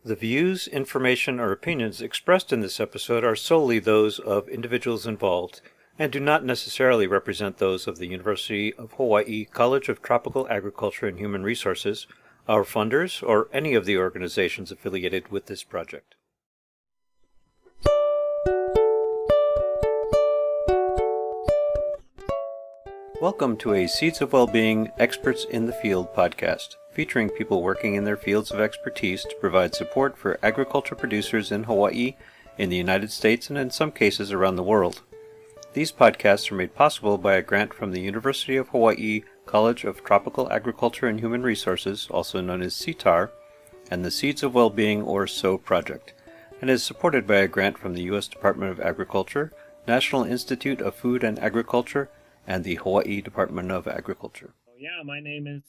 The views, information, or opinions expressed in this episode are solely those of individuals involved and do not necessarily represent those of the University of Hawaii College of Tropical Agriculture and Human Resources, our funders, or any of the organizations affiliated with this project. Welcome to a Seeds of Wellbeing Experts in the Field podcast, featuring people working in their fields of expertise to provide support for agriculture producers in Hawaii, in the United States, and in some cases around the world. These podcasts are made possible by a grant from the University of Hawaii College of Tropical Agriculture and Human Resources, also known as CTAHR, and the Seeds of Wellbeing or SOW project, and is supported by a grant from the U.S. Department of Agriculture, National Institute of Food and Agriculture, and the Hawaii Department of Agriculture. Yeah, my name is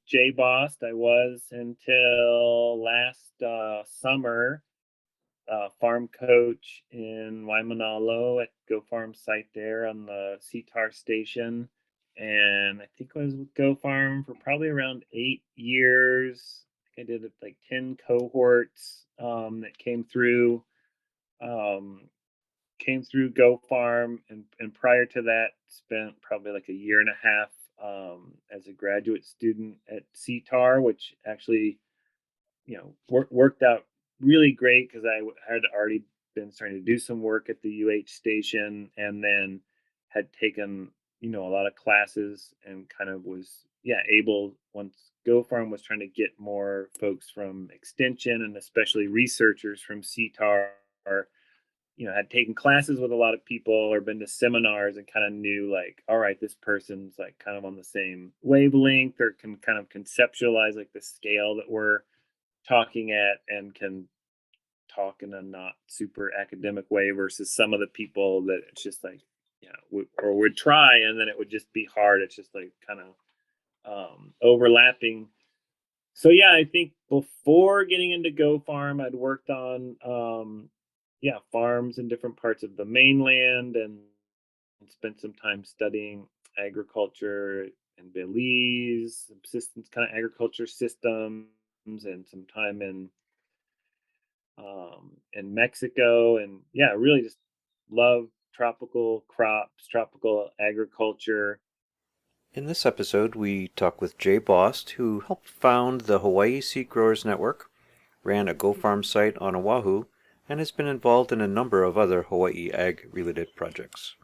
Jay Bost. I was until last summer farm coach in Waimanalo at GoFarm site there on the CTAHR station, and I think I was with GoFarm for probably around 8 years. I think I did like 10 cohorts that came through GoFarm, and prior to that, spent probably like a year and a half as a graduate student at CTAHR, which actually, worked out really great because I had already been starting to do some work at the UH station, and then had taken, a lot of classes, and kind of was, able, once GoFarm was trying to get more folks from extension and especially researchers from CTAHR, had taken classes with a lot of people or been to seminars and kind of knew, like, all right, this person's like kind of on the same wavelength, or can kind of conceptualize like the scale that we're talking at, and can talk in a not super academic way versus some of the people that it's just like, or would try and then it would just be hard. It's just like kind of overlapping. So yeah, I think before getting into GoFarm, I'd worked on farms in different parts of the mainland, and spent some time studying agriculture in Belize, subsistence kind of agriculture systems, and some time in Mexico, and really just love tropical crops, tropical agriculture. In this episode, we talk with Jay Bost, who helped found the Hawaii Seedgrowers Network, ran a GoFarm site on Oahu, and has been involved in a number of other Hawaii ag-related projects.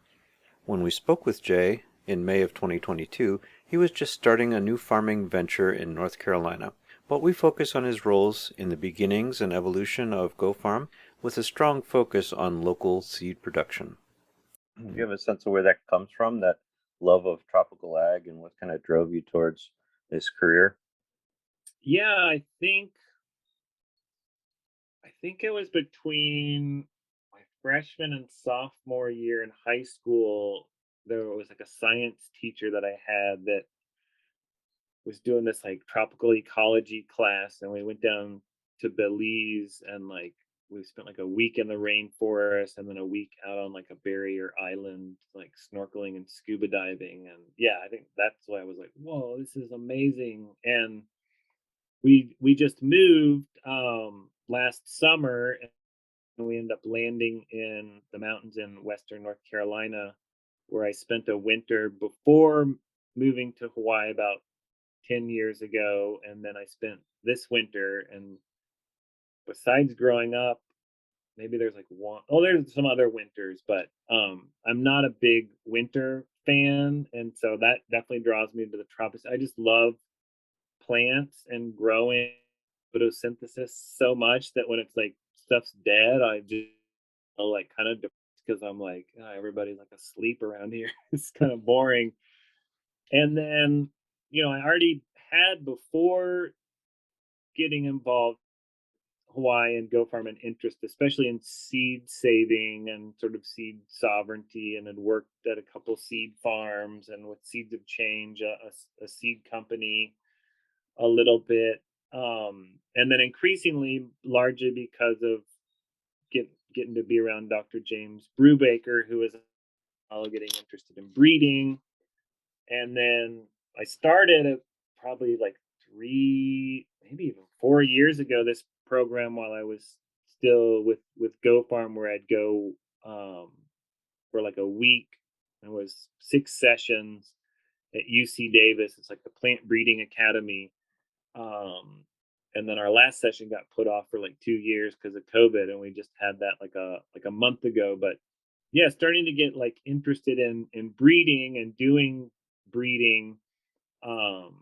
When we spoke with Jay in May of 2022, he was just starting a new farming venture in North Carolina, but we focus on his roles in the beginnings and evolution of GoFarm with a strong focus on local seed production. Do you have a sense of where that comes from, that love of tropical ag, and what kind of drove you towards this career? Yeah, I think it was between my freshman and sophomore year in high school. There was like a science teacher that I had that was doing this like tropical ecology class, and we went down to Belize, and like we spent like a week in the rainforest and then a week out on like a barrier island, like snorkeling and scuba diving. And I think that's why I was like, whoa, this is amazing. And we just moved last summer, and we ended up landing in the mountains in western North Carolina, where I spent a winter before moving to Hawaii about 10 years ago. And then I spent this winter, and besides growing up, maybe there's like one, oh, there's some other winters, but I'm not a big winter fan. And so that definitely draws me to the tropics. I just love plants and growing photosynthesis so much that when it's like stuff's dead, I just feel like kind of depressed, because I'm like, "Ah, everybody's like asleep around here." It's kind of boring. And then, I already had, before getting involved Hawaii and GoFarm, an interest, especially in seed saving and sort of seed sovereignty, and had worked at a couple seed farms and with Seeds of Change, a seed company, a little bit. And then increasingly, largely because of getting to be around Dr. James Brubaker, who is all getting interested in breeding. And then I started at probably like maybe even 4 years ago, this program while I was still with GoFarm, where I'd go um, for like a week. It was 6 sessions at UC Davis. It's like the Plant Breeding Academy. Um, and then our last session got put off for like 2 years because of COVID, and we just had that like a month ago. But yeah, starting to get like interested in breeding and doing breeding. um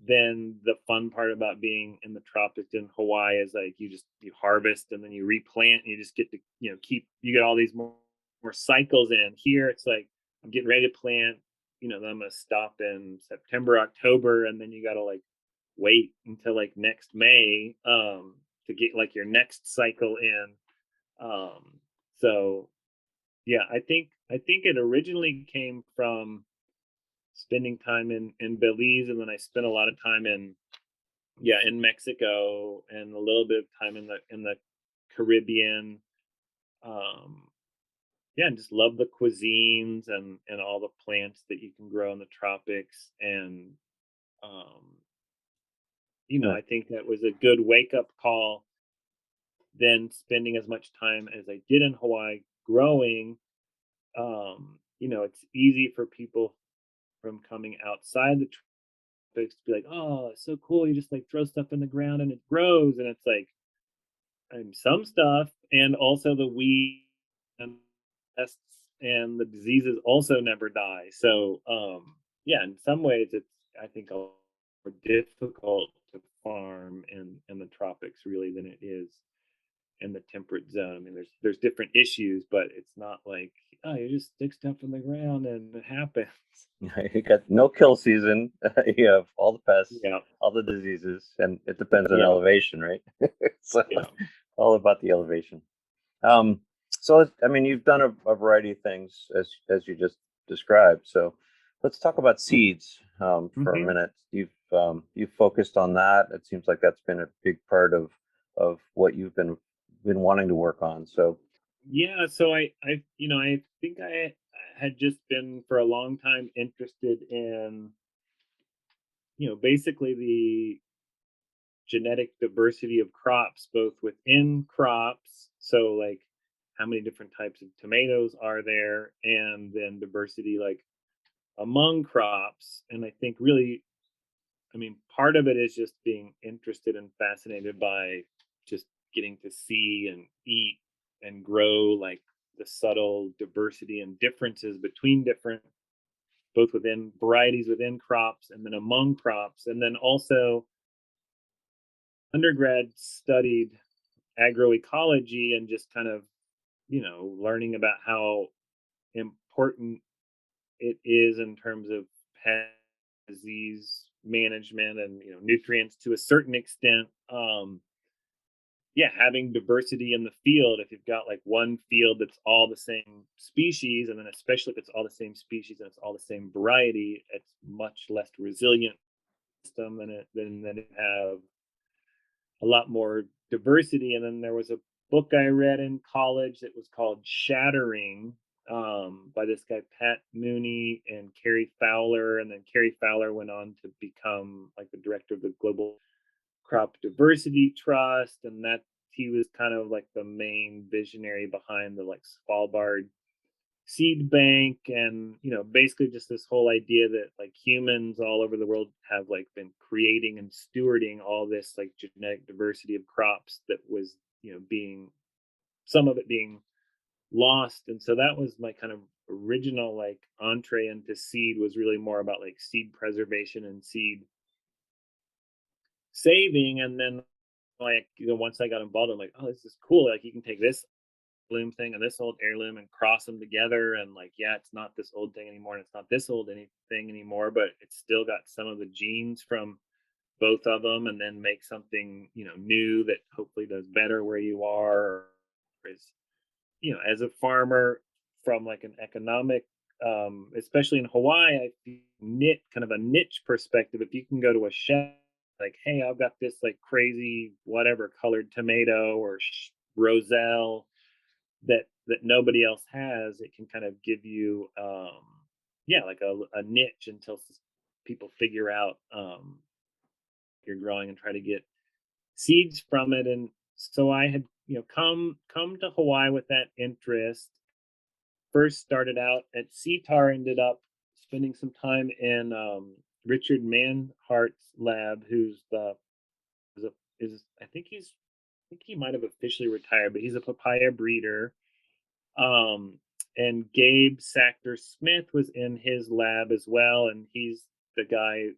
then the fun part about being in the tropics in Hawaii is like you harvest and then you replant and you just get to keep you get all these more cycles in. Here it's like I'm getting ready to plant, then I'm gonna stop in September, October, and then you gotta like wait until like next May to get like your next cycle in. So yeah, I think it originally came from spending time in Belize, and then I spent a lot of time in Mexico and a little bit of time in the Caribbean. Um, yeah, and just love the cuisines and all the plants that you can grow in the tropics. And um, Yeah. I think that was a good wake up call. Then spending as much time as I did in Hawaii growing, it's easy for people from coming outside the folks to be like, "Oh, it's so cool! You just like throw stuff in the ground and it grows." And it's like, some stuff, and also the weeds and pests and the diseases also never die. So, yeah, in some ways, it's I think a lot more difficult to farm in the tropics really than it is in the temperate zone. I mean, there's different issues, but it's not like, oh, you just stick stuff in the ground and it happens. You got no kill season. You have all the pests, Yeah, all the diseases, and it depends on yeah, elevation, right? So yeah. all about the elevation. Um, so I mean, you've done a variety of things as you just described. So let's talk about seeds for a hmm minute. You've focused on that. It seems like that's been a big part of what you've been wanting to work on. So Yeah, so I think I had just been for a long time interested in, basically the genetic diversity of crops, both within crops. So like how many different types of tomatoes are there, and then diversity like among crops. And I think really, I mean, part of it is just being interested and fascinated by just getting to see and eat and grow like the subtle diversity and differences between different, both within varieties within crops and then among crops. And then also, undergrad studied agroecology and just kind of, learning about how important it is in terms of pest disease management and nutrients to a certain extent. Yeah, having diversity in the field. If you've got like one field that's all the same species, and then especially if it's all the same species and it's all the same variety, it's much less resilient system than it have a lot more diversity. And then there was a book I read in college that was called Shattering, by this guy Pat Mooney and Carrie Fowler, and then Carrie Fowler went on to become like the director of the Global Crop Diversity Trust, and that he was kind of like the main visionary behind the like Svalbard seed bank. And basically just this whole idea that like humans all over the world have like been creating and stewarding all this like genetic diversity of crops that was being, some of it being lost. And so that was my kind of original like entree into seed, was really more about like seed preservation and seed saving. And then like once I got involved, I'm like, oh, this is cool, like you can take this heirloom thing and this old heirloom and cross them together, and like, yeah, it's not this old thing anymore and it's not this old anything anymore, but it's still got some of the genes from both of them, and then make something new that hopefully does better where you are. Or is, as a farmer, from like an economic, especially in Hawaii, I feel knit kind of a niche perspective. If you can go to a chef like, hey, I've got this like crazy whatever colored tomato or roselle that nobody else has, it can kind of give you, yeah, like a niche until people figure out, you're growing and try to get seeds from it. And so I had, come to Hawaii with that interest. First started out at CTAHR, ended up spending some time in Richard Manhart's lab, who's the is, a, is I think he might have officially retired, but he's a papaya breeder. Um, and Gabe Sachter Smith was in his lab as well, and he's the guy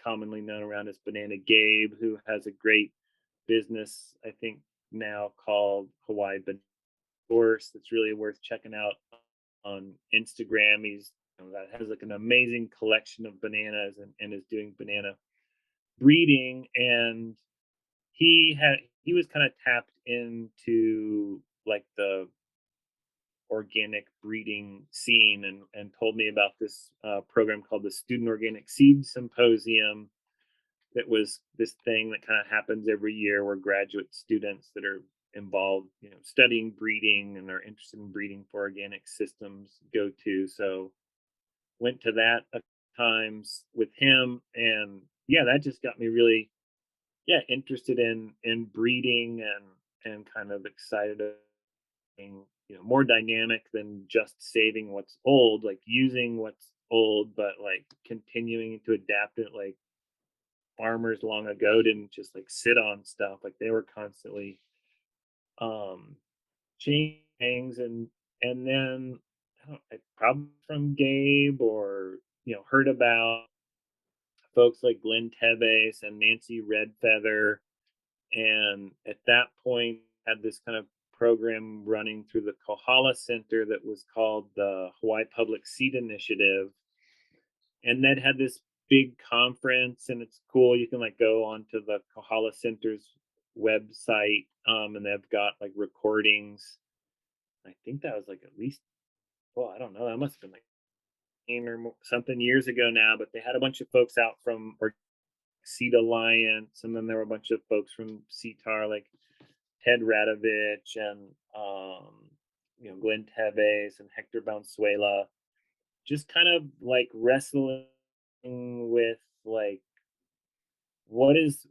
commonly known around as Banana Gabe, who has a great business, I think now called Hawaii Banana Source. That's really worth checking out on Instagram. He's that has like an amazing collection of bananas and is doing banana breeding. And he was kind of tapped into like the organic breeding scene, and told me about this program called the Student Organic Seed Symposium. That was this thing that kind of happens every year where graduate students that are involved, studying breeding and are interested in breeding for organic systems go to. So went to that a times with him, and yeah, that just got me really, yeah, interested in breeding, and kind of excited about being, more dynamic than just saving what's old, like using what's old, but like continuing to adapt it. Like farmers long ago didn't just like sit on stuff, like they were constantly um changing things. And then I probably from Gabe, or heard about folks like Glenn Teves and Nancy Redfeather. And at that point had this kind of program running through the Kohala Center that was called the Hawaii Public Seed Initiative. And that had this big conference, and it's cool. You can like go onto the Kohala Center's website, and they've got like recordings. I think that was like at least, well, I don't know, that must have been like 10 or something years ago now. But they had a bunch of folks out from Seed Alliance, and then there were a bunch of folks from CTAR, like Ted Radovich and Glenn Teves and Hector Valenzuela, just kind of like wrestling with like what is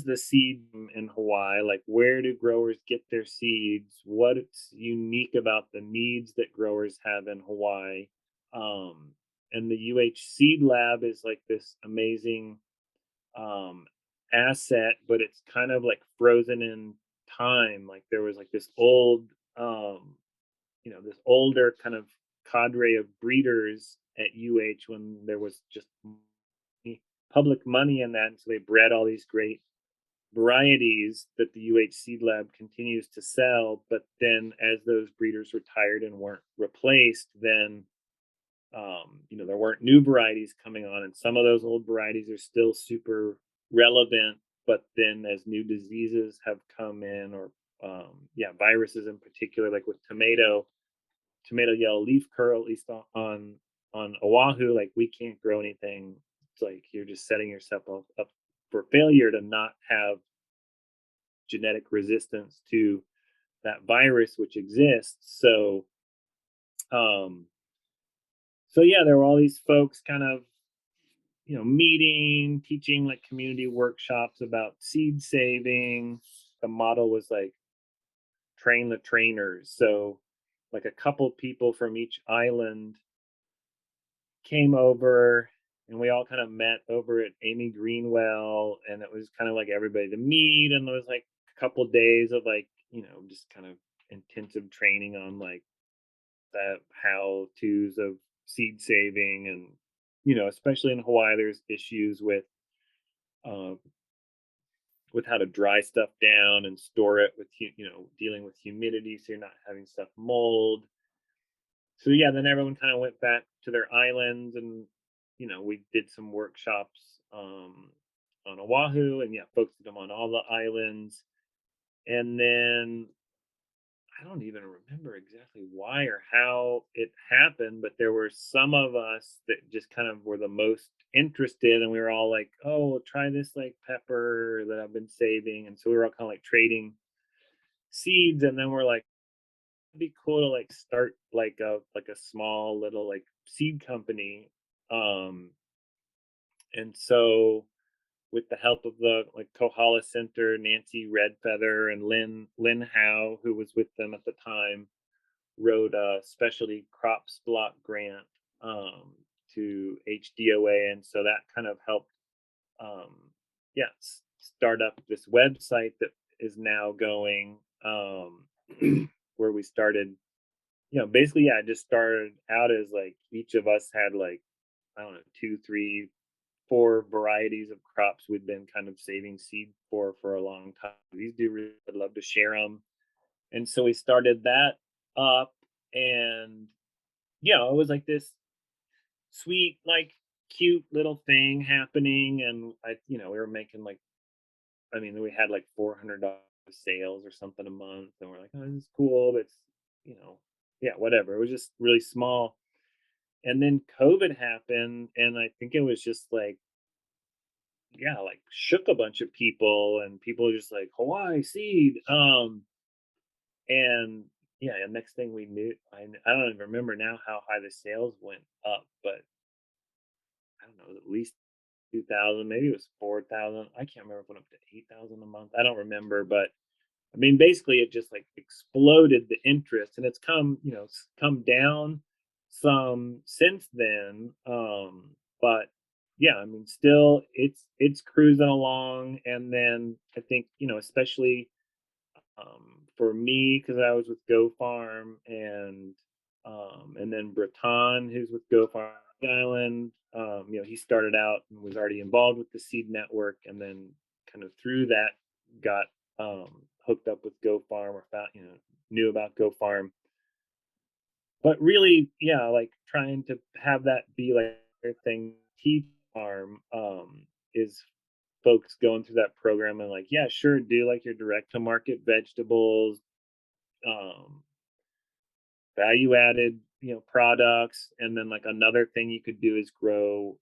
the seed in Hawaii? Like, where do growers get their seeds? What's unique about the needs that growers have in Hawaii? Um, and the UH Seed Lab is like this amazing um, asset, but it's kind of like frozen in time. Like there was like this um, this older kind of cadre of breeders at UH when there was just public money in that. And so they bred all these great varieties that the UH Seed Lab continues to sell. But then as those breeders retired and weren't replaced, then there weren't new varieties coming on, and some of those old varieties are still super relevant. But then as new diseases have come in, or yeah, viruses in particular, like with tomato yellow leaf curl, at least on Oahu, like we can't grow anything. It's like you're just setting yourself up for failure to not have genetic resistance to that virus which exists. Um, so yeah, there were all these folks kind of meeting, teaching like community workshops about seed saving. The model was like train the trainers. So like a couple people from each island came over, and we all kind of met over at Amy Greenwell, and it was kind of like everybody to meet. And there was like a couple days of like just kind of intensive training on like the how to's of seed saving. And especially in Hawaii there's issues uh, with how to dry stuff down and store it, with dealing with humidity so you're not having stuff mold. So yeah, then everyone kind of went back to their islands, and we did some workshops on Oahu, and yeah, folks did them on all the islands. And then I don't even remember exactly why or how it happened, but there were some of us that just kind of were the most interested, and we were all like, "Oh, try this like pepper that I've been saving." And so we were all kind of like trading seeds, and then we're like, "It'd be cool to like start like a small little like seed company." Um, and so with the help of the like Kohala Center, Nancy Redfeather and Lynn Howe, who was with them at the time, wrote a specialty crops block grant to HDOA, and so that kind of helped, um, yeah, start up this website that is now going, where we started. Basically, yeah, I just started out as like each of us had like, I don't know, two, three, four varieties of crops we'd been kind of saving seed for a long time. These do really, I'd love to share them, and so we started that up, and it was like this sweet, like cute little thing happening, and we were making like, I mean, we had like $400 sales or something a month, and we're like, oh, this is cool. But it's, you know, yeah, whatever. It was just really small. And then COVID happened, and I think it was just like, yeah, like shook a bunch of people, and people were just like Hawaii seed. And yeah, and next thing we knew, I don't even remember now how high the sales went up, but I don't know, at least 2,000, maybe it was 4,000. I can't remember if it went up to 8,000 a month. I don't remember, but I mean, basically, it just like exploded the interest, and it's come down some since then. But yeah, I mean, still, it's cruising along. And then I think, especially for me, because I was with GoFarm, and then Breton, who's with GoFarm Island. He started out and was already involved with the seed network, and then kind of through that got hooked up with GoFarm, or found, knew about GoFarm. But really, yeah, like trying to have that be like their thing. Teach farm is folks going through that program and like, yeah, sure, do like your direct to market vegetables, um, value added, products. And then like another thing you could do is grow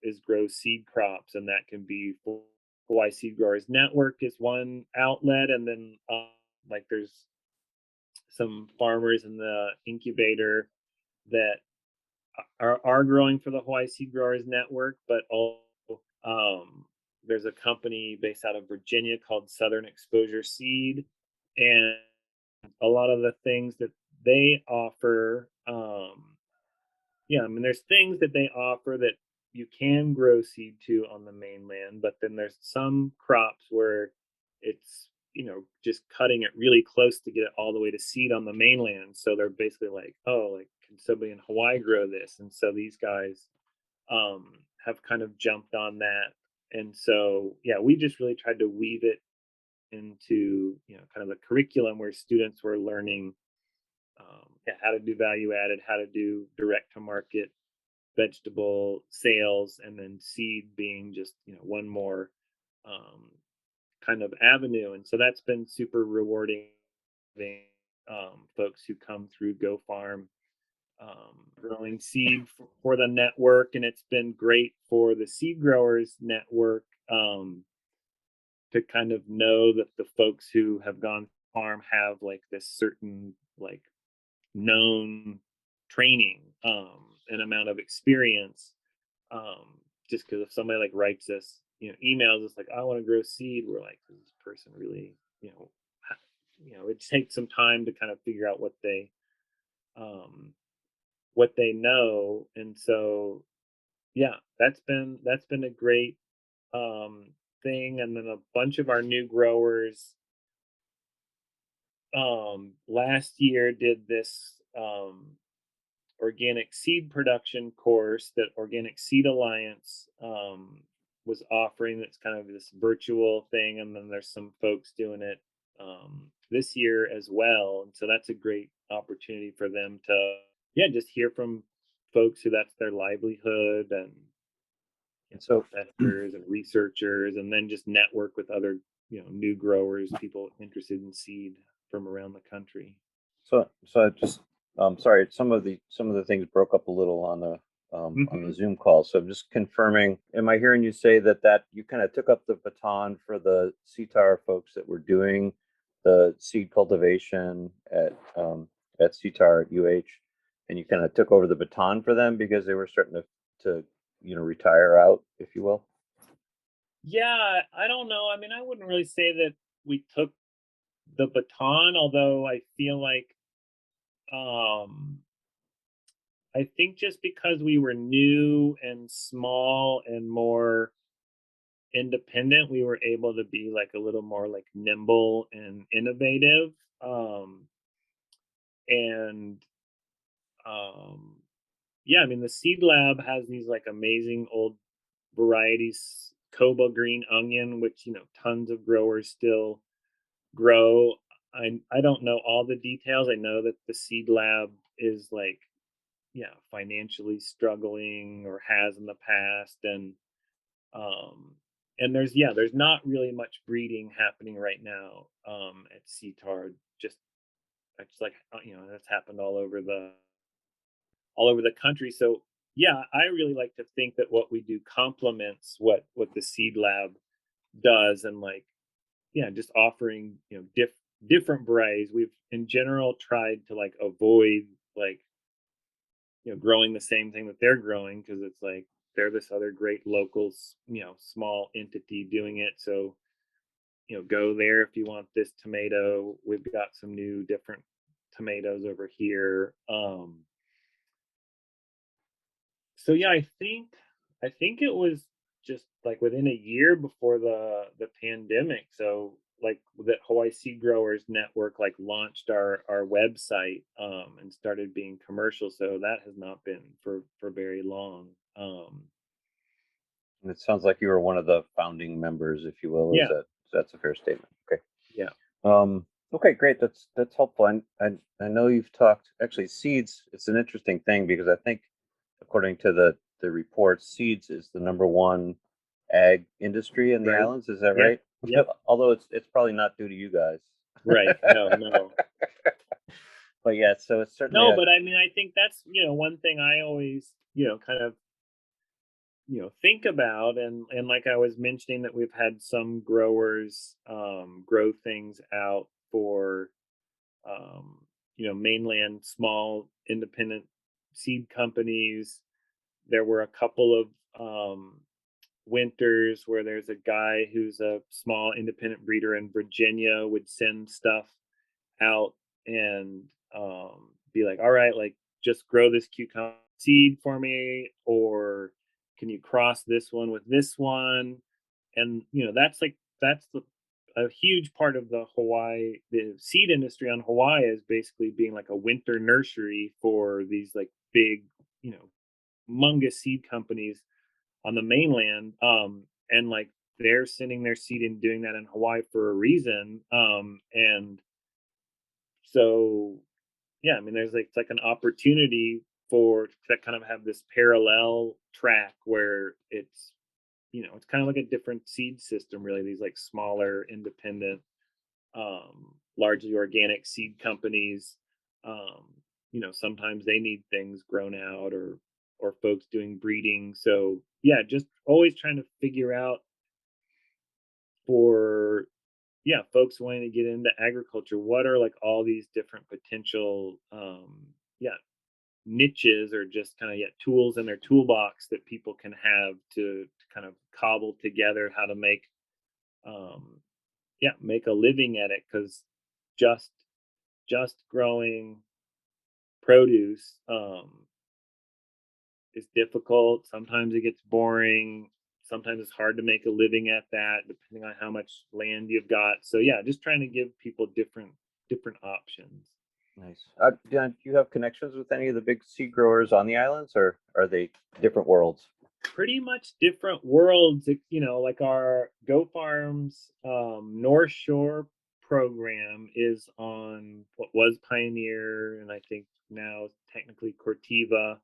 seed crops, and that can be for Hawaii Seed Growers Network is one outlet, and then like there's some farmers in the incubator that are growing for the Hawaii Seed Growers Network, but also there's a company based out of Virginia called Southern Exposure Seed, and a lot of the things that they offer, yeah, I mean, there's things that they offer that you can grow seed to on the mainland, but then there's some crops where it's, just cutting it really close to get it all the way to seed on the mainland. So they're basically like, oh, like, can somebody in Hawaii grow this? And so these guys have kind of jumped on that. And so, yeah, we just really tried to weave it into, kind of the curriculum where students were learning, yeah, how to do value added, how to do direct to market vegetable sales, and then seed being just, one more um, kind of avenue. And so that's been super rewarding. Folks who come through GoFarm, growing seed for the network, and it's been great for the seed growers network, to kind of know that the folks who have gone farm have like this certain like known training, and amount of experience. Just because if somebody like writes us, emails us like, I want to grow seed, we're like, does this person really, it takes some time to kind of figure out um, what they know. And so, yeah, that's been a great thing. And then a bunch of our new growers last year did this organic seed production course that Organic Seed Alliance was offering. That's kind of this virtual thing, and then there's some folks doing it this year as well. And so that's a great opportunity for them to, yeah, just hear from folks who that's their livelihood, and So, professors and researchers, and then just network with other, new growers, people interested in seed from around the country. so I just, sorry, some of the things broke up a little on the Hmm. Zoom call. So I'm just confirming. Am I hearing you say that you kind of took up the baton for the CTAHR folks that were doing the seed cultivation at CTAHR at UH, and you kind of took over the baton for them because they were starting to retire out, if you will? Yeah, I don't know. I mean, I wouldn't really say that we took the baton, although I feel like um I think just because we were new and small and more independent, we were able to be like a little more like nimble and innovative. And um Yeah, I mean the seed lab has these like amazing old varieties, Koba green onion, which tons of growers still grow. I don't know all the details. I know that the seed lab is like, yeah, financially struggling or has in the past, um there's not really much breeding happening right now at CTAHR. Just it's like that's happened all over the country. So yeah, I really like to think that what we do complements what the seed lab does, and like, yeah, just offering different varieties. We've in general tried to like avoid like growing the same thing that they're growing, because it's like they're this other great locals, small entity doing it. So go there if you want this tomato. We've got some new different tomatoes over here. So yeah, I think it was just like within a year before the pandemic. So like that Hawaii Seed Growers Network like launched our website and started being commercial. So that has not been for very long. And it sounds like you were one of the founding members, if you will. Yeah, That's a fair statement? Okay. yeah, Okay, great. That's helpful. I know you've talked actually seeds. It's an interesting thing because I think according to the reports, seeds is the number one ag industry in the right. islands. Is that Yep, right? yep, Although it's probably not due to you guys. right. No, no. But yeah, so it's certainly No, a but I mean I think that's, one thing I always, kind of think about. And like I was mentioning, that we've had some growers grow things out for mainland small independent seed companies. There were a couple of winters where there's a guy who's a small independent breeder in Virginia would send stuff out and be like, all right, like just grow this cucumber seed for me, or can you cross this one with this one? And that's a huge part of the seed industry on Hawaii, is basically being like a winter nursery for these like big, you know, humongous seed companies on the mainland. And like they're sending their seed and doing that in Hawaii for a reason. And so yeah, I mean there's like it's like an opportunity for to kind of have this parallel track where it's kind of like a different seed system, really. These like smaller independent largely organic seed companies, um sometimes they need things grown out, or folks doing breeding. So yeah, just always trying to figure out for, yeah, folks wanting to get into agriculture, what are like all these different potential yeah, niches, or just kind of, yeah, tools in their toolbox that people can have to kind of cobble together how to make um make a living at it. Because just just growing produce is difficult. Sometimes it gets boring. Sometimes it's hard to make a living at that, depending on how much land you've got. So yeah, just trying to give people different options. nice. Do you have connections with any of the big seed growers on the islands, or are they different worlds? Pretty much different worlds. Like our GoFarm's North Shore program is on what was Pioneer, and I think now technically Cortiva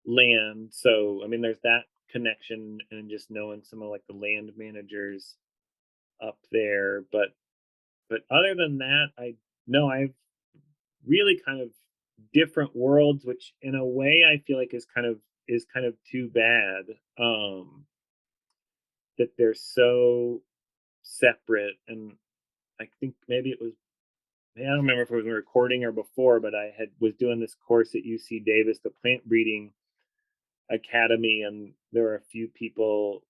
land. So I mean, there's that connection, and just knowing some of like the land managers up there. But other than that, I know I've really kind of different worlds, which in a way I feel like is kind of too bad. That they're so separate. And I think maybe it was, I don't remember if it was a recording or before, but I had was doing this course at UC Davis, the plant breeding academy, and there were a few people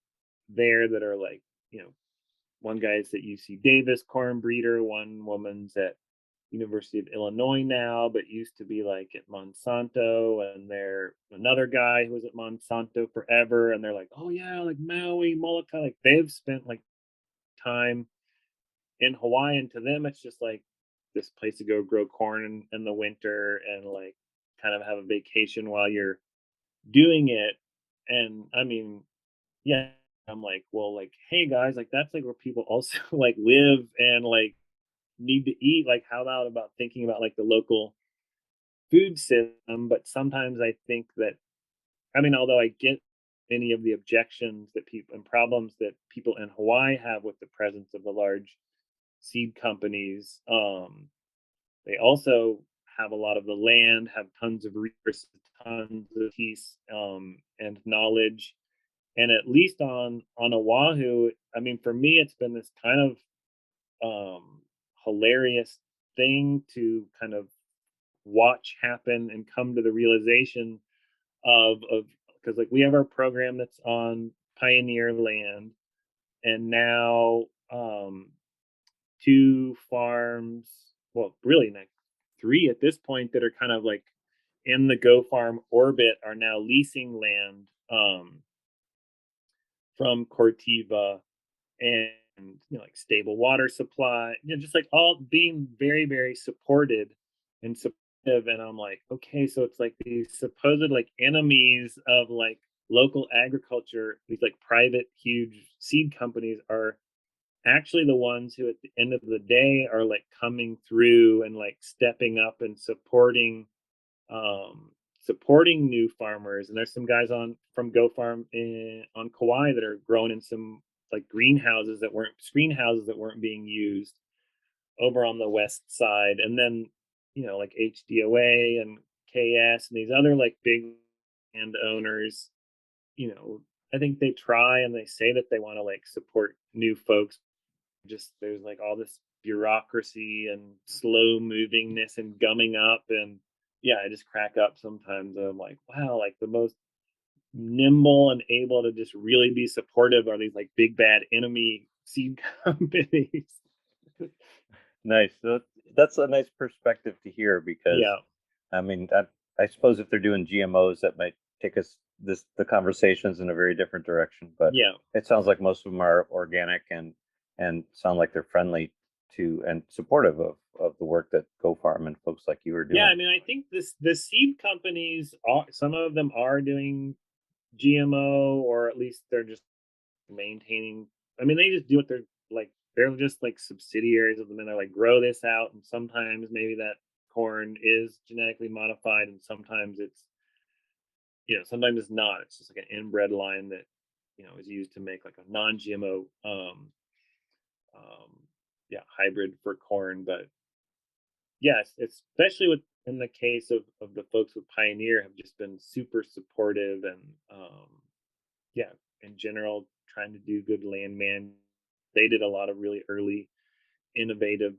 there that are like, one guy's at UC Davis corn breeder, one woman's at University of Illinois now, but used to be like at Monsanto, and they're another guy who was at Monsanto forever, and they're like, oh yeah, like Maui, Molokai, like they've spent like time in Hawaii, and to them it's just like this place to go grow corn in the winter and like kind of have a vacation while you're doing it. And I mean, yeah, I'm like, well, like, hey guys, like that's like where people also like live and like need to eat. Like, how about thinking about like the local food system? But sometimes I think that, I mean, although I get many of the objections that people and problems that people in Hawaii have with the presence of the large seed companies, they also have a lot of the land, have tons of resources, tons of peace, and knowledge. And at least on Oahu, I mean, for me, it's been this kind of hilarious thing to kind of watch happen and come to the realization of because like we have our program that's on pioneer land, and now two farms, well, really like three at this point that are kind of like in the GoFarm orbit are now leasing land from Cortiva, and like stable water supply, just like all being very, very supported and supportive. And I'm like, okay, so it's like these supposed like enemies of like local agriculture, these like private huge seed companies are actually the ones who at the end of the day are like coming through and like stepping up and um supporting new farmers. And there's some guys on from GoFarm on Kauai that are growing in some like greenhouses that weren't being used over on the west side. And then, like HDOA and KS and these other like big land owners, you know, I think they try and they say that they want to like support new folks. Just there's like all this bureaucracy and slow movingness and gumming up. And yeah, I just crack up sometimes. I'm like, wow, like the most nimble and able to just really be supportive are these like big bad enemy seed companies. Nice. So that's a nice perspective to hear because, Yeah, I mean, I suppose if they're doing GMOs, that might take us the conversations in a very different direction. But yeah, it sounds like most of them are organic and sound like they're friendly to and supportive of the work that GoFarm and folks like you are yeah. I doing. mean, I think the seed companies are, some of them are doing GMO, or at least they're just maintaining. I mean, they just do what they're like. They're just like subsidiaries of them, and they're like grow this out. And sometimes maybe that corn is genetically modified, and sometimes it's sometimes it's not. It's just like an inbred line that is used to make like a non-GMO um yeah hybrid for corn. But yes, it's especially with in the case of the folks with Pioneer have just been super supportive. And yeah, in general, trying to do good land man. They did a lot of really early, innovative,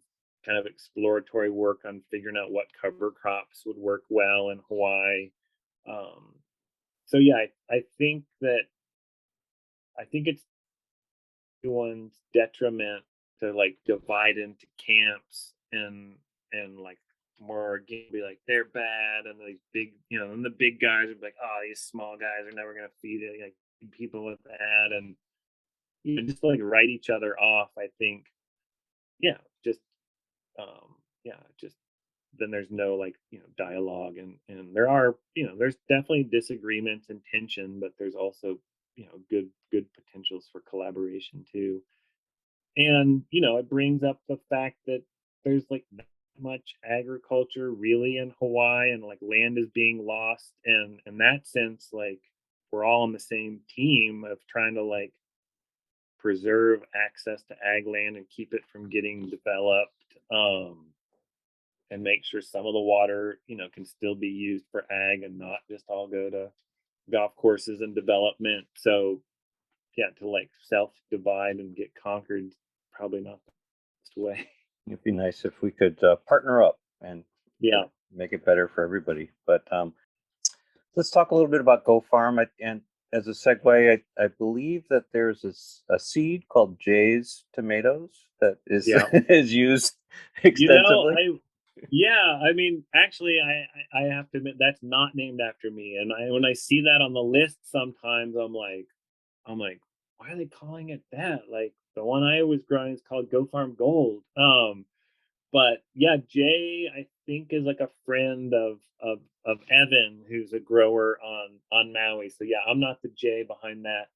kind of exploratory work on figuring out what cover crops would work well in Hawaii. Um, so yeah, I think it's everyone's detriment to like divide into camps and like more be like they're bad, and these big and the big guys are like, oh, these small guys are never gonna feed it, like people with that. And just like write each other off. I think, yeah, just yeah, just then there's no like dialogue. And there are there's definitely disagreements and tension, but there's also good potentials for collaboration too. And it brings up the fact that there's like not much agriculture really in Hawaii, and like land is being lost. And in that sense, like we're all on the same team of trying to like preserve access to ag land and keep it from getting developed, and make sure some of the water can still be used for ag and not just all go to golf courses and development. So yeah, to like self divide and get conquered, probably not the best way. It'd be nice if we could partner up and Yeah, make it better for everybody. But let's talk a little bit about GoFarm. And as a segue, I believe that there's a seed called Jay's tomatoes that is Yeah. is used You know, extensively. yeah, I mean, actually, I have to admit that's not named after me. And when I see that on the list, sometimes I'm like, why are they calling it that? Like the one I was growing is called GoFarm Gold. But yeah, Jay, I think is like a friend of Evan, who's a grower on Maui. So yeah, I'm not the Jay behind that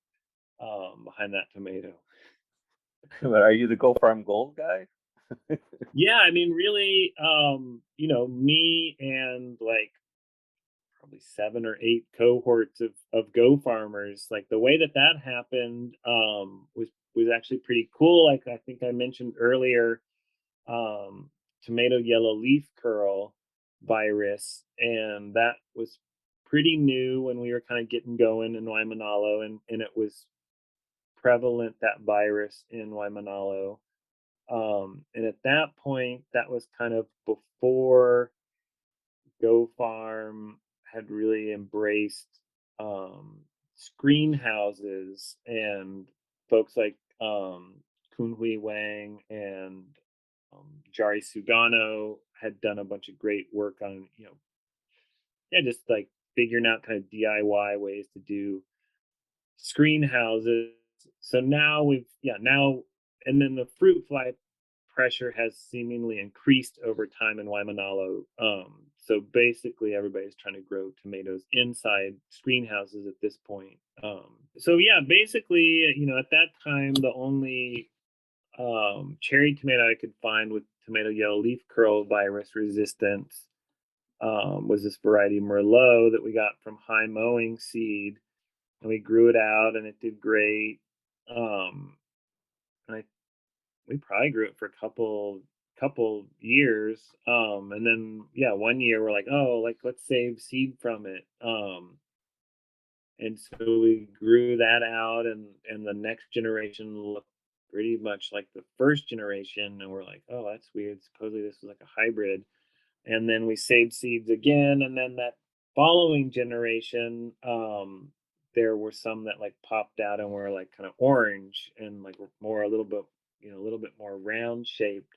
tomato. But are you the Go Farm Gold guy? Yeah, I mean, really, me and like probably 7 or 8 cohorts of Go farmers. Like the way that that happened was actually pretty cool. Like I think I mentioned earlier, tomato yellow leaf curl virus, and that was pretty new when we were kind of getting going in Waimanalo, and it was prevalent, that virus in Waimanalo. And at that point, that was kind of before Go Farm had really embraced screen houses, and folks like Kunhui Wang and Jari Sugano had done a bunch of great work on, yeah, just like figuring out kind of DIY ways to do screen houses. So now and then the fruit fly pressure has seemingly increased over time in Waimanalo. So basically, everybody's trying to grow tomatoes inside screen houses at this point. So yeah, basically, at that time, the only cherry tomato I could find with tomato yellow leaf curl virus resistance was this variety Merlot that we got from High Mowing Seed, and we grew it out, and it did great. And we probably grew it for a couple years, and then yeah, one year we're like, oh, like let's save seed from it, and so we grew that out, and the next generation looked pretty much like the first generation, and we're like, oh, that's weird, supposedly this was like a hybrid. And then we saved seeds again, and then that following generation, there were some that like popped out and were like kind of orange and like more a little bit, a little bit more round shaped.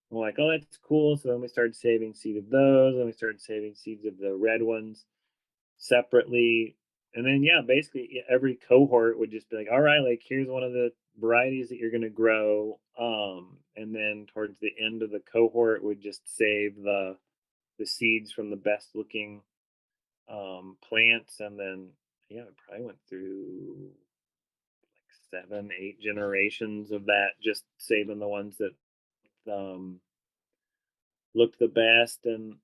And we're like, oh, that's cool. So then we started saving seed of those, and we started saving seeds of the red ones separately. And then yeah, basically every cohort would just be like, all right, like here's one of the varieties that you're going to grow, and then towards the end of the cohort would just save the seeds from the best looking plants. And then yeah, it probably went through like 7 8 generations of that, just saving the ones that um, looked the best. And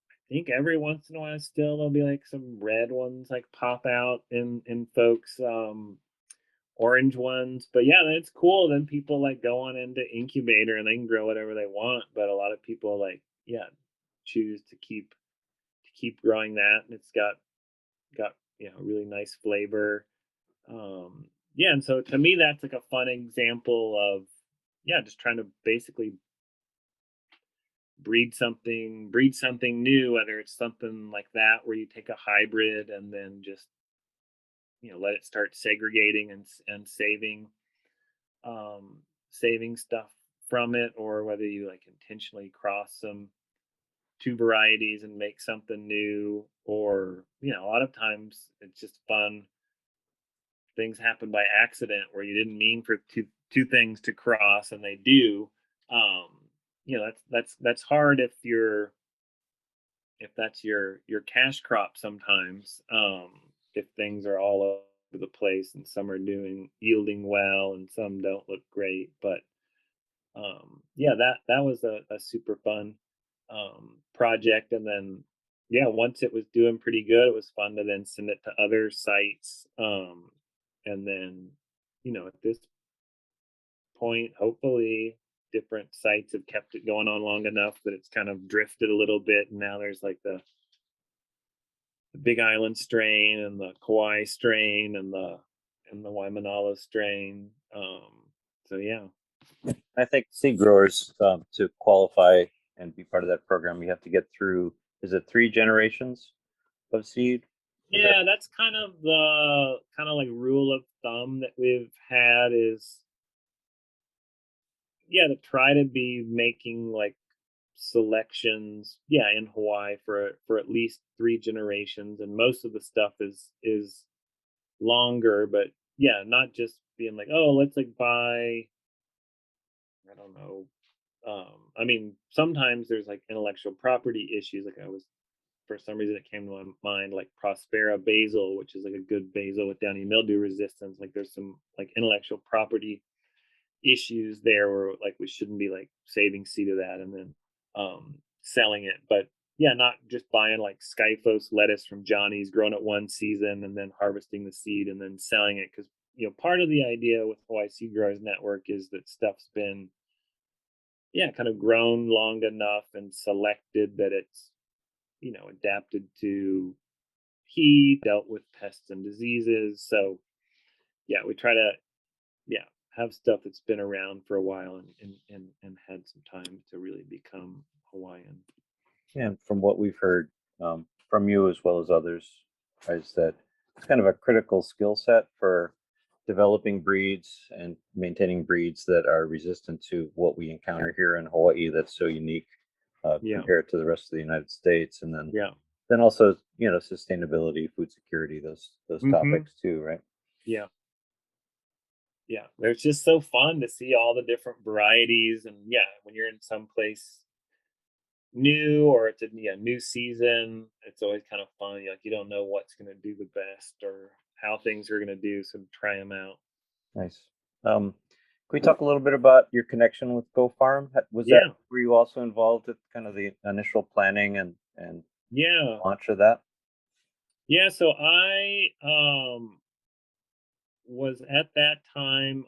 I think every once in a while still there'll be like some red ones like pop out in folks, orange ones. But yeah, that's cool. Then people like go on into incubator and they can grow whatever they want, but a lot of people like, yeah, choose to keep growing that, and it's got really nice flavor. Yeah, and so to me that's like a fun example of, yeah, just trying to basically breed something new, whether it's something like that where you take a hybrid and then just let it start segregating and um saving stuff from it, or whether you like intentionally cross some two varieties and make something new. Or a lot of times it's just fun, things happen by accident where you didn't mean for two things to cross and they do. um that's hard if that's your cash crop sometimes, if things are all over the place and some are doing yielding well and some don't look great. But yeah, that was a super fun project. And then yeah, once it was doing pretty good, it was fun to then send it to other sites. And then at this point, hopefully different sites have kept it going on long enough that it's kind of drifted a little bit, and now there's like the Big Island strain and the Kauai strain and the Waimanalo strain. So yeah. I think seed growers, to qualify and be part of that program, you have to get through, is it 3 generations of seed? Is that Yeah, that's kind of like rule of thumb that we've had is, yeah, to try to be making like selections, yeah, in Hawaii for at least 3 generations, and most of the stuff is longer, but yeah, not just being like, oh, let's like buy, I don't know. I mean, sometimes there's like intellectual property issues. Like I was, for some reason, it came to my mind like Prospera basil, which is like a good basil with downy mildew resistance. Like there's some like intellectual property issues there where like we shouldn't be like saving seed of that and then selling it. But yeah, not just buying like Skyphos lettuce from Johnny's, growing it one season and then harvesting the seed and then selling it. Because part of the idea with Hawaii Seed Growers Network is that stuff's been, yeah, kind of grown long enough and selected that it's, adapted to heat, dealt with pests and diseases. So yeah, we try to, yeah, have stuff that's been around for a while and had some time to really become Hawaiian. and from what we've heard from you as well as others, is that it's kind of a critical skill set for developing breeds and maintaining breeds that are resistant to what we encounter here in Hawaii. That's so unique Yeah, compared to the rest of the United States, and yeah, then also sustainability, food security, those hmm, topics too, right? yeah, yeah. It's just so fun to see all the different varieties, and yeah, when you're in some place new or it's a, yeah, new season, it's always kind of fun. Like you don't know what's going to do the best or how things are going to do, so try them out. Nice. Can we talk a little bit about your connection with GoFarm? Was that Yeah, were you also involved at kind of the initial planning and yeah, launch of that? yeah. So I was at that time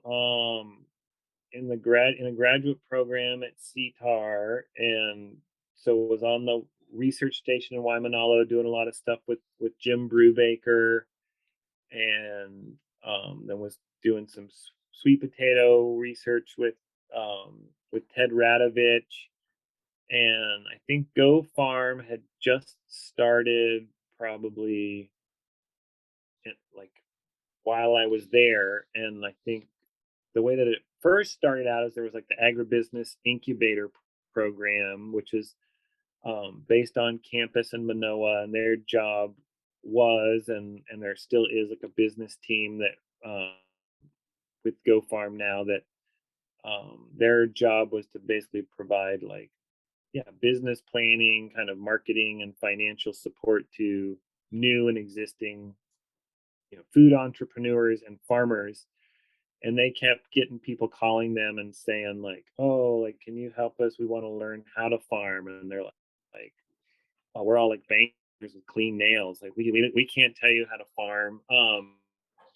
in a graduate program at CTAHR, and so was on the research station in Waimanalo doing a lot of stuff with Jim Brubaker, and then was doing some sweet potato research with Ted Radovich, and I think Go Farm had just started probably like while I was there, and I think the way that it first started out is there was like the agribusiness incubator program, which is based on campus in Manoa, and their job was and there still is like a business team that with Go Farm now that their job was to basically provide like, yeah, business planning, kind of marketing and financial support to new and existing, food entrepreneurs and farmers. And they kept getting people calling them and saying like, oh, like, can you help us, we want to learn how to farm. And they're like, oh, we're all like bankers with clean nails, like we can't tell you how to farm.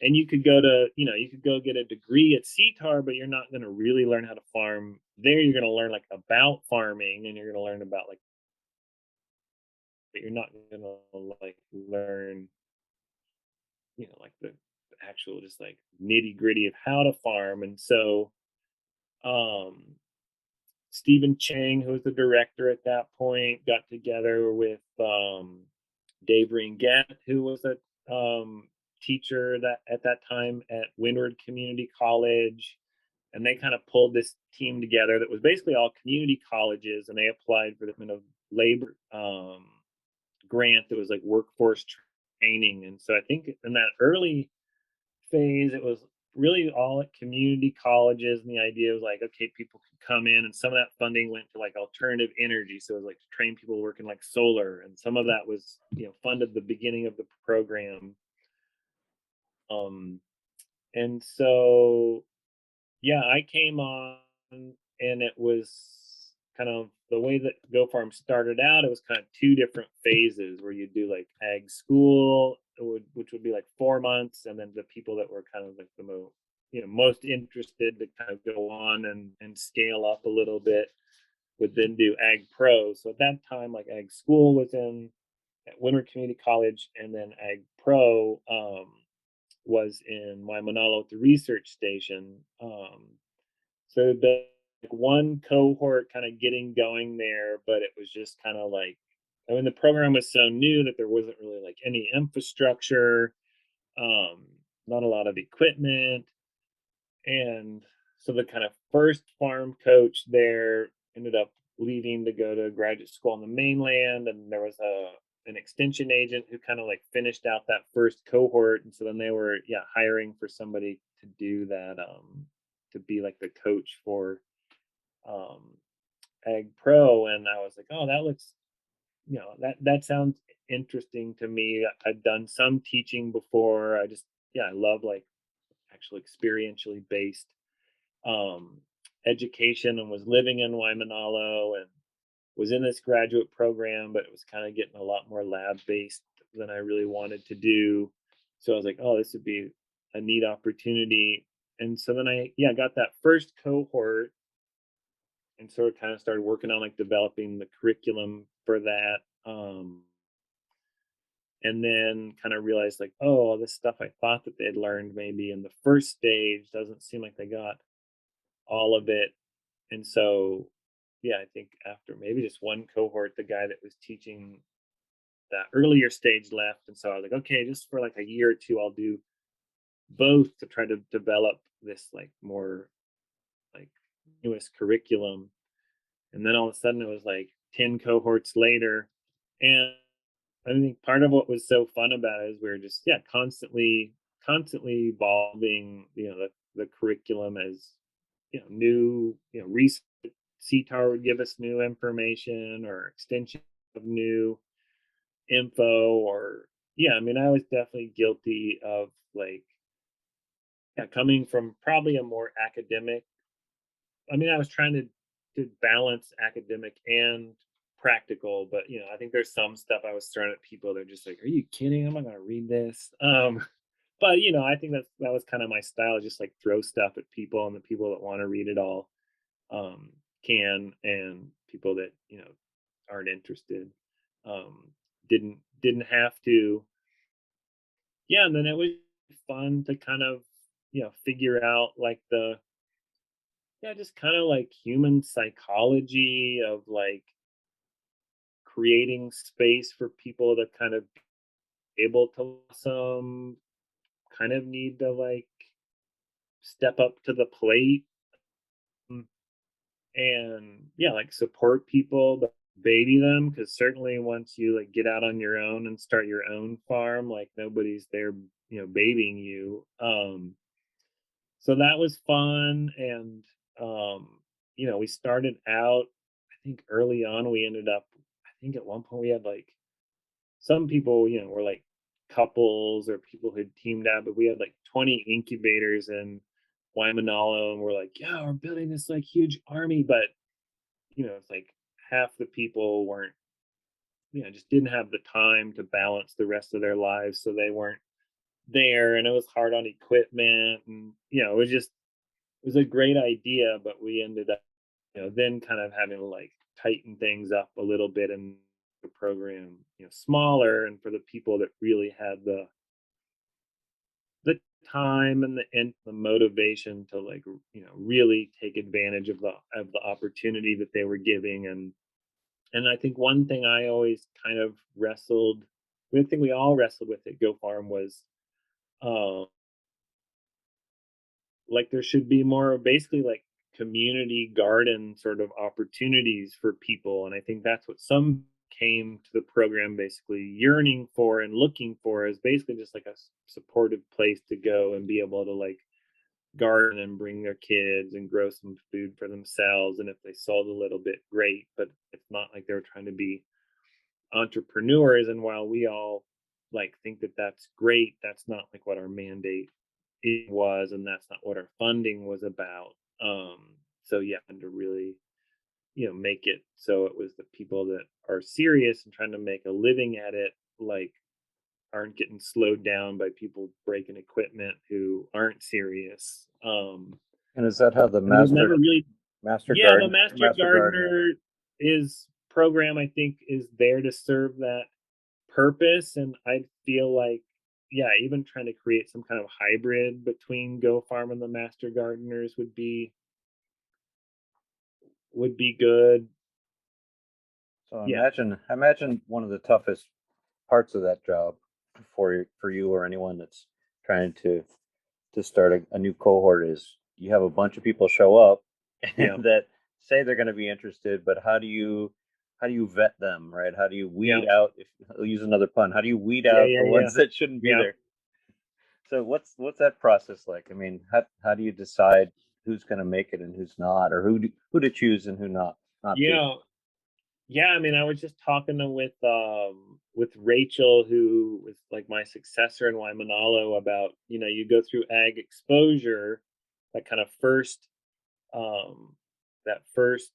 And you could go to, you could go get a degree at CTAR, but you're not going to really learn how to farm there. You're going to learn like about farming, and you're going to learn about like, but you're not going to like learn, like the actual just like nitty gritty of how to farm. And so um Stephen Chang, who was the director at that point, got together with Dave Ringett, who was a teacher that at that time at Windward Community College, and they kind of pulled this team together that was basically all community colleges, and they applied for the Department of Labor grant that was like workforce training. And so I think in that early phase, it was really all at community colleges, and the idea was like, okay, people could come in, and some of that funding went to like alternative energy, so it was like to train people working like solar, and some of that was funded the beginning of the program. um and so yeah, I came on, and it was kind of the way that Go Farm started out. It was kind of two different phases where you do like ag school, which would be like 4 months, and then the people that were kind of like the most interested to kind of go on and scale up a little bit would then do ag pro. So at that time, like ag school was in at Windward Community College, and then ag pro was in Waimanalo at the research station. So the like one cohort kind of getting going there, but it was just kind of like I mean, the program was so new that there wasn't really like any infrastructure, um, not a lot of equipment. And so the kind of first farm coach there ended up leaving to go to graduate school on the mainland. And there was an extension agent who kind of like finished out that first cohort. And so then they were, yeah, hiring for somebody to do that, to be like the coach for um, Ag Pro. And I was like, oh, that looks, that sounds interesting to me. I've done some teaching before. I love like actual experientially based um, education, and was living in Waimanalo and was in this graduate program, but it was kind of getting a lot more lab based than I really wanted to do. So I was like, oh, this would be a neat opportunity. And so then got that first cohort and sort of kind of started working on like developing the curriculum for that. And then kind of realized like, oh, all this stuff I thought that they'd learned maybe in the first stage doesn't seem like they got all of it. And so, yeah, I think after maybe just one cohort, the guy that was teaching that earlier stage left. And so I was like, okay, just for like a year or two, I'll do both to try to develop this like more like newest curriculum. And then all of a sudden it was like 10 cohorts later. And I think part of what was so fun about it is we were just, yeah, constantly evolving, the curriculum as, new, research. CTAHR would give us new information or extension of new info, or yeah, I mean, I was definitely guilty of like, yeah, coming from probably a more academic. I mean, I was trying to balance academic and practical, but I think there's some stuff I was throwing at people. They're just like, "Are you kidding? I'm not gonna read this." But I think that was kind of my style, just like throw stuff at people, and the people that want to read it all um, can, and people that aren't interested um, didn't have to. Yeah, and then it was fun to kind of figure out like the just kind of like human psychology of like creating space for people to kind of be able to some kind of need to like step up to the plate, mm, and yeah, like support people, but baby them, because certainly once you like get out on your own and start your own farm, like nobody's there babying you. So that was fun. And we started out, I think early on we ended up, I think at one point we had like some people were like couples or people who had teamed up, but we had like 20 incubators in Waimanalo, and we're like, yeah, we're building this like huge army. But it's like half the people weren't, just didn't have the time to balance the rest of their lives, so they weren't there, and it was hard on equipment. And it was a great idea, but we ended up then kind of having to like tighten things up a little bit and the program smaller, and for the people that really had the time and the motivation to like really take advantage of the opportunity that they were giving. And I think one thing I always kind of wrestled with, I think we all wrestled with at GoFarm, was uh, like there should be more basically like community garden sort of opportunities for people. And I think that's what some came to the program basically yearning for and looking for, is basically just like a supportive place to go and be able to like garden and bring their kids and grow some food for themselves. And if they sold a little bit, great, but it's not like they were trying to be entrepreneurs. And while we all like think that that's great, that's not like what our mandate was, and that's not what our funding was about. So yeah, and to really make it so it was the people that are serious and trying to make a living at it, like aren't getting slowed down by people breaking equipment who aren't serious. And is that how the And it was never really, master yeah, the garden Master Gardener is program, I think, is there to serve that purpose. And I feel like, yeah, even trying to create some kind of hybrid between Go Farm and the Master Gardeners would be good. So Yeah. imagine one of the toughest parts of that job for you or anyone that's trying to start a new cohort is you have a bunch of people show up Yeah. that say they're going to be interested, but how do you vet them, right? How do you Yeah. weed out, if I'll use another pun, how do you weed Yeah. out Yeah. the Yeah. ones that shouldn't be Yeah. there? So what's that process like? I mean, how do you decide who's going to make it and who's not, or who to choose and who not to? Yeah. Yeah, I mean, I was just talking with Rachel, who was like my successor in Waimanalo, about, you go through ag exposure, that kind of first um that first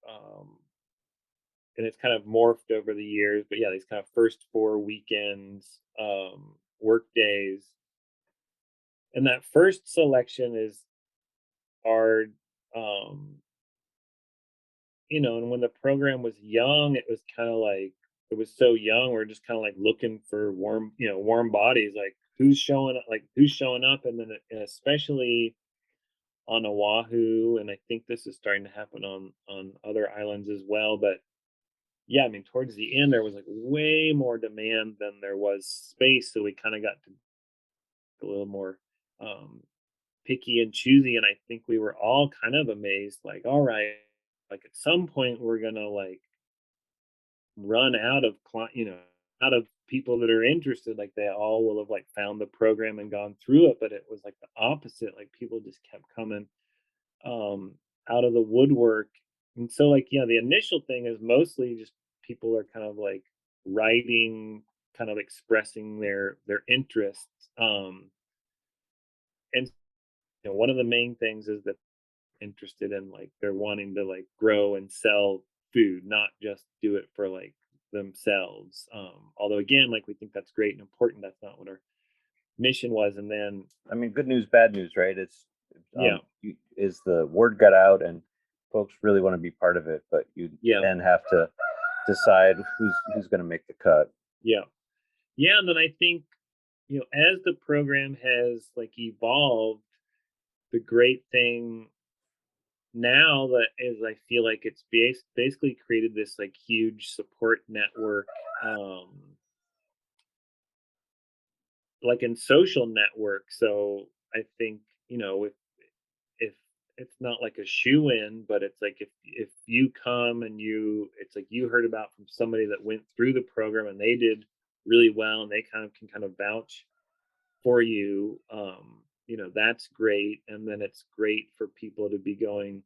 um and it's kind of morphed over the years, but yeah, these kind of first 4 weekends, work days. And that first selection is hard. Um and when the program was young, it was kind of like, it was so young, we're just kind of like looking for warm bodies, like who's showing up, and then and especially on Oahu, and I think this is starting to happen on other islands as well. But yeah, I mean, towards the end, there was like way more demand than there was space, so we kind of got to a little more um, picky and choosy, and I think we were all kind of amazed, like, all right, like at some point we're gonna like run out of out of people that are interested. Like they all will have like found the program and gone through it, but it was like the opposite. Like people just kept coming um out of the woodwork. And so like, yeah, the initial thing is mostly just people are kind of like writing, kind of expressing their interests. And one of the main things is that interested in, like, they're wanting to like grow and sell food, not just do it for like themselves. Although again, like, we think that's great and important, that's not what our mission was. And then I mean, good news, bad news, right? It's yeah, is the word got out and folks really want to be part of it, but you yeah, then have to decide who's going to make the cut. yeah, yeah. And then I think, as the program has like evolved, the great thing now that is, I feel like it's basically created this like huge support network, um like in social network. So I think, if it's not like a shoe in, but it's like, if you come and it's like you heard about from somebody that went through the program and they did really well, and they kind of vouch for you, that's great. And then it's great for people to be going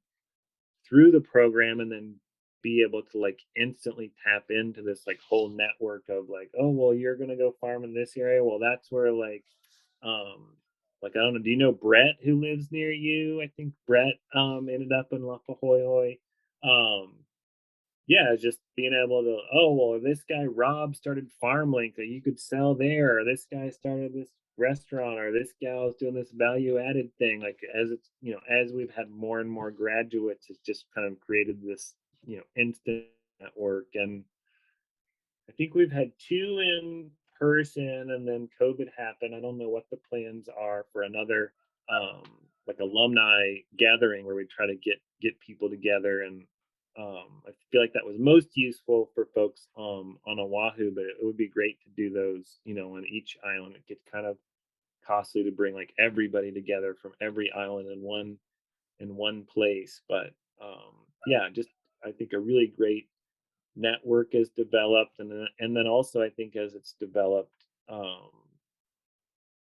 through the program and then be able to like instantly tap into this like whole network of like, oh well, you're gonna go farm in this area, well that's where um like, I don't know, do you know Brett who lives near you? I think Brett ended up in Lapahoihoi. um yeah, just being able to, oh well, this guy Rob started FarmLink that you could sell there, or this guy started this restaurant, or this gal is doing this value added thing. Like, as it's, as we've had more and more graduates, it's just kind of created this, instant network. And I think we've had two in person, and then COVID happened. I don't know what the plans are for another um like alumni gathering where we try to get people together. And I feel like that was most useful for folks on Oahu, but it would be great to do those, on each island. It gets kind of costly to bring like everybody together from every island in one place. But yeah, just, I think a really great network is developed. And then also, I think as it's developed,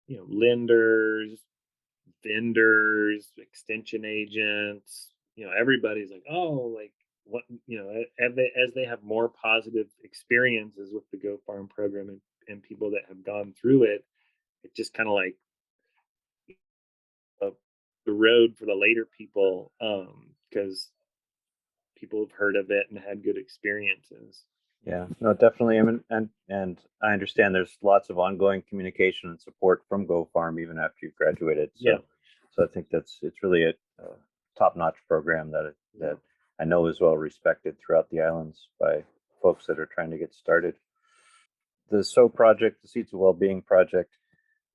lenders, vendors, extension agents, everybody's like, oh, like, what, as they have more positive experiences with the Go Farm program, and people that have gone through it, it just kind of like uh, the road for the later people, because people have heard of it and had good experiences. Yeah, no, definitely. I mean, and I understand there's lots of ongoing communication and support from Go Farm even after you've graduated. Yeah, So I think it's really a top-notch program yeah, that I know is well respected throughout the islands by folks that are trying to get started. The SOW project, the Seeds of Wellbeing project,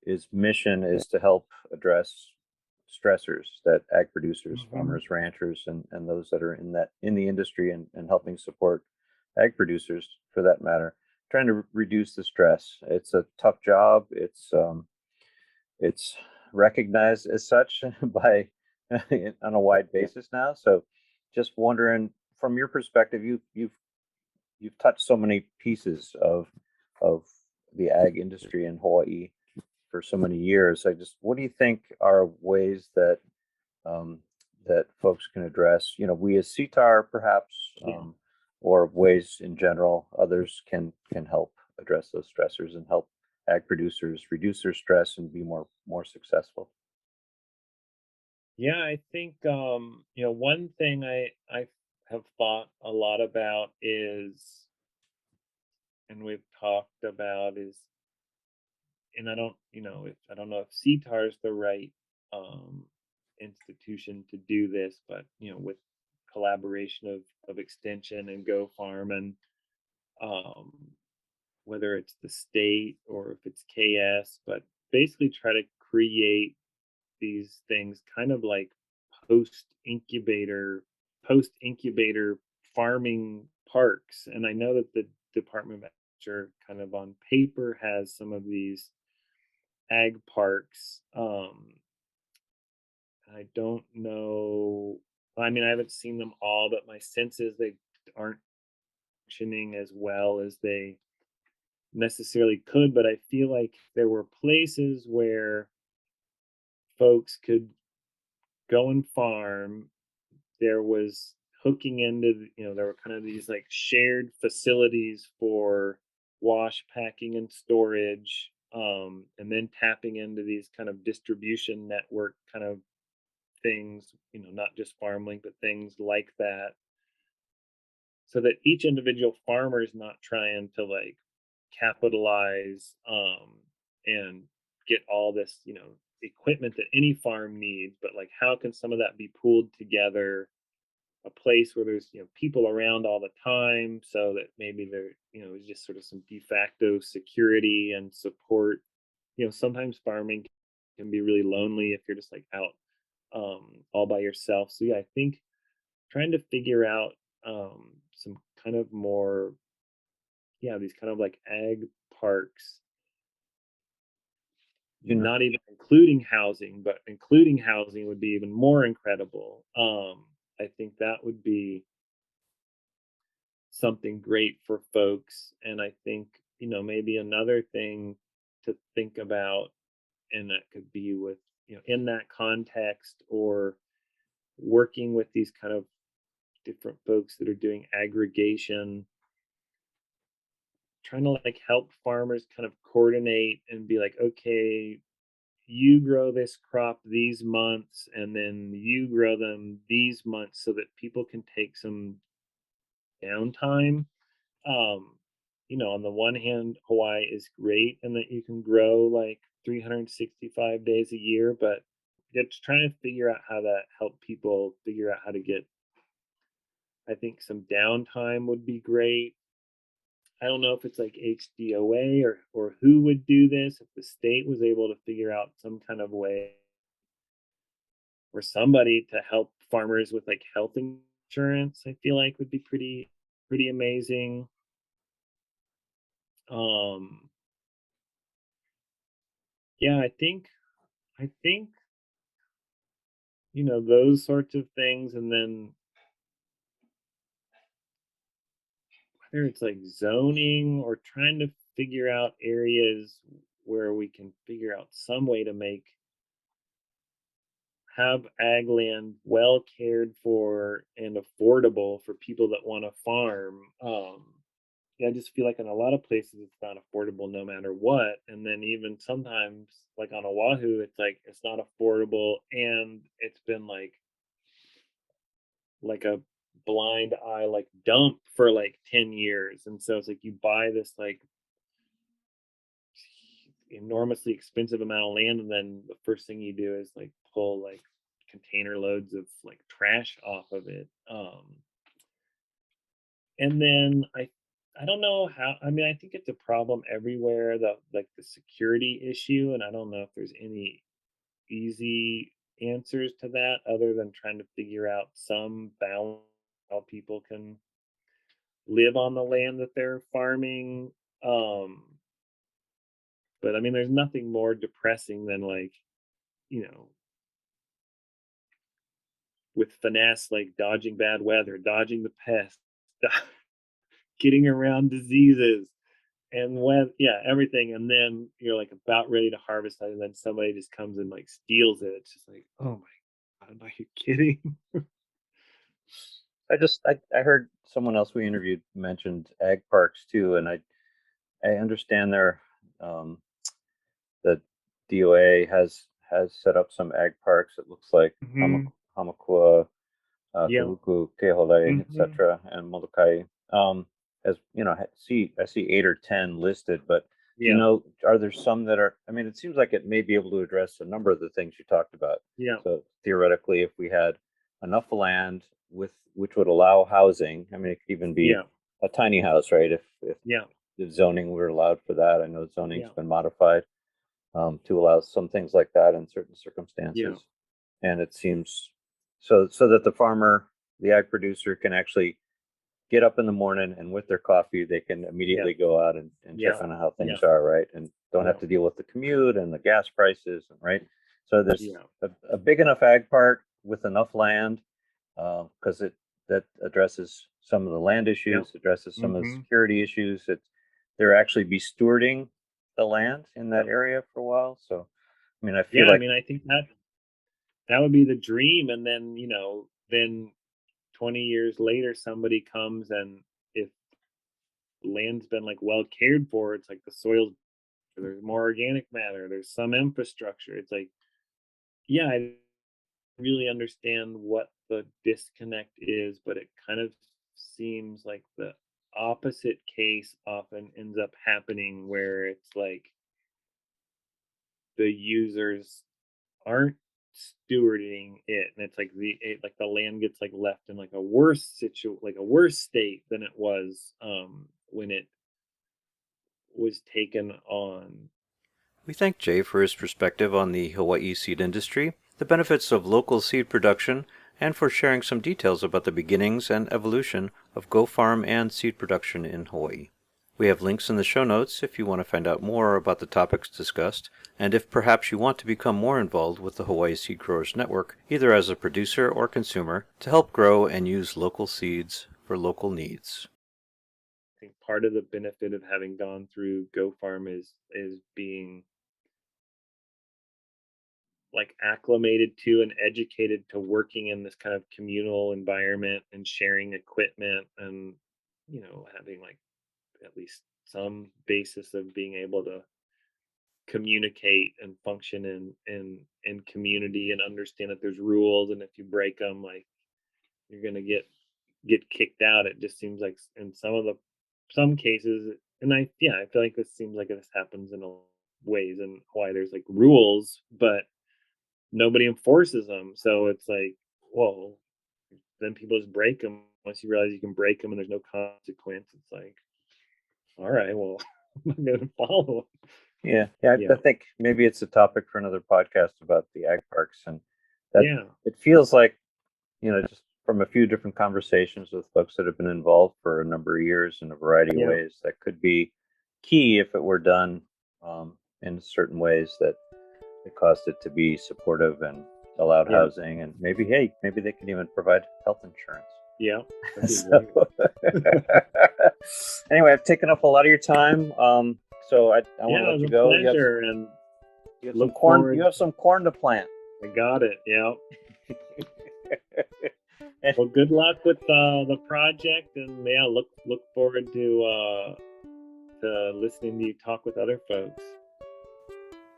is mission is to help address stressors that ag producers, hmm farmers, ranchers, and those that are in the industry and helping support ag producers for that matter, trying to reduce the stress. It's a tough job. It's recognized as such by on a wide basis now. So, just wondering from your perspective, you've touched so many pieces of the ag industry in Hawaii for so many years. What do you think are ways that um, that folks can address? We as CTAHR perhaps, Yeah. or ways in general, others can help address those stressors and help ag producers reduce their stress and be more successful. Yeah, I think one thing I have thought a lot about is, and we've talked about is, and I don't, if I don't know if CTAR is the right um institution to do this, but with collaboration of extension and GoFarm and um whether it's the state or if it's KS, but basically try to create these things kind of like post incubator post incubator farming parks. And I know that the Department of Agriculture kind of on paper has some of these ag parks. I don't know, I mean, I haven't seen them all, but my sense is they aren't functioning as well as they necessarily could. But I feel like there were places where folks could go and farm. There was hooking into there were kind of these like shared facilities for wash, packing, and storage, and then tapping into these kind of distribution network kind of things, not just FarmLink, but things like that, so that each individual farmer is not trying to like capitalize and get all this, equipment that any farm needs, but like how can some of that be pooled together, a place where there's people around all the time, so that maybe there is just sort of some de facto security and support. Sometimes farming can be really lonely if you're just like out all by yourself. So yeah, I think trying to figure out some kind of more, yeah, these kind of like ag parks, You know, not even including housing, but including housing would be even more incredible. I think that would be something great for folks. And I think, maybe another thing to think about, and that could be with, in that context, or working with these kind of different folks that are doing aggregation, trying to like help farmers kind of coordinate and be like, okay, you grow this crop these months and then you grow them these months, so that people can take some downtime. um on the one hand, Hawaii is great and that you can grow like 365 days a year, but it's trying to figure out how to help people figure out how to get, I think, some downtime would be great. I don't know if it's like HDOA or who would do this. If the state was able to figure out some kind of way or somebody to help farmers with like health insurance, I feel like would be pretty amazing. Um yeah, I think those sorts of things. And then whether it's like zoning or trying to figure out areas where we can figure out some way to have ag land well cared for and affordable for people that want to farm. Yeah, I just feel like in a lot of places it's not affordable no matter what. And then even sometimes, like on Oahu, it's like it's not affordable, and it's been like a blind eye like dump for like 10 years. And so it's like you buy this like enormously expensive amount of land, and then the first thing you do is like pull like container loads of like trash off of it. And then I don't know how, I mean, I think it's a problem everywhere, the like the security issue, and I don't know if there's any easy answers to that other than trying to figure out some balance how people can live on the land that they're farming. But I mean, there's nothing more depressing than like, you know, with finesse, like dodging bad weather, dodging the pests, getting around diseases, and when everything, and then you're like about ready to harvest it, and then somebody just comes and like steals it. It's just like, oh my god, are you kidding? I heard someone else we interviewed mentioned ag parks too, and I understand um, the DOA has set up some ag parks. It looks like Hmm. Hamakua, Yeah. Kahuku, Keholei, Hmm. etc., and Molokai. As you know, I see 8 or 10 listed, but do you Yeah. know, are there some that are? I mean, it seems like it may be able to address a number of the things you talked about. Yeah. So theoretically, if we had enough land with which would allow housing, I mean, it could even be Yeah. a tiny house, right? Yeah. If zoning were allowed for that, I know zoning's Yeah. been modified to allow some things like that in certain Yeah. circumstances. And it seems so that the farmer, the ag producer, can actually get up in the morning and with their coffee, they can Yeah. immediately go out and check Yeah. on how Yeah. things are, right? And don't Yeah. have to deal with the commute and the gas prices, right? So there's Yeah. a big enough ag park with enough land because that addresses some of the land Yeah. issues, addresses some of the Hmm. security issues. They're actually be stewarding the land in that Yeah. area for a while. So, I mean, I Yeah. feel I like mean, I think that would be the dream, and then then 20 years later, somebody comes, and if land's been like well cared for, it's like the soil, there's more organic matter, there's some infrastructure. It's like, yeah, I really understand what the disconnect is, but it kind of seems like the opposite case often ends up happening, where it's like the users aren't stewarding it, and it's like like the land gets like left in like a like a worse state than it was when it was taken on. We thank Jay for his perspective on the Hawaii seed industry, the benefits of local seed production, and for sharing some details about the beginnings and evolution of GoFarm and seed production in Hawaii. We have links in the show notes if you want to find out more about the topics discussed, and if perhaps you want to become more involved with the Hawaii Seedgrowers Network, either as a producer or consumer, to help grow and use local seeds for local needs. I think part of the benefit of having gone through GoFarm is being like acclimated to and educated to working in this kind of communal environment and sharing equipment, and having like at least some basis of being able to communicate and function in community, and understand that there's rules, and if you break them, like, you're gonna get kicked out. It just seems like in some cases, and I feel like this seems like this happens in a ways in Hawaii. There's like rules, but nobody enforces them. So it's like, whoa, then people just break them. Once you realize you can break them and there's no consequence, it's like, all right, well, I'm not gonna follow 'em. yeah, I Yeah, think maybe it's a topic for another podcast about the ag parks, and that yeah, it feels like, just from a few different conversations with folks that have been involved for a number of years in a variety of yeah, ways, that could be key if it were done in certain ways that it caused it to be supportive and allowed yeah, housing, and maybe, hey, maybe they can even provide health insurance. yeah. That'd be So, great. anyway, I've taken up a lot of your time. So I want to Yeah, it let was you a go. pleasure, and You have some look corn. You forward. have some corn to plant. I got it. Yeah. And Well, good luck with the project, and yeah, look forward to listening to you talk with other folks.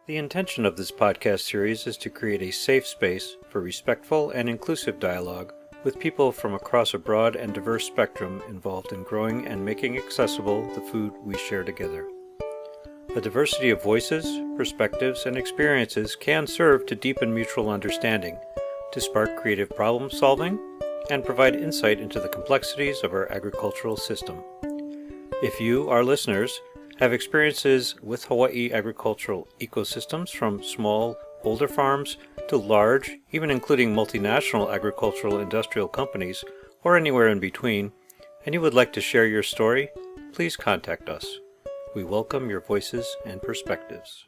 The intention of this podcast series is to create a safe space for respectful and inclusive dialogue with people from across a broad and diverse spectrum involved in growing and making accessible the food we share together. A diversity of voices, perspectives, and experiences can serve to deepen mutual understanding, to spark creative problem solving, and provide insight into the complexities of our agricultural system. If you, our listeners, have experiences with Hawaii agricultural ecosystems from small, older farms to large, even including multinational agricultural industrial companies, or anywhere in between, and you would like to share your story, please contact us. We welcome your voices and perspectives.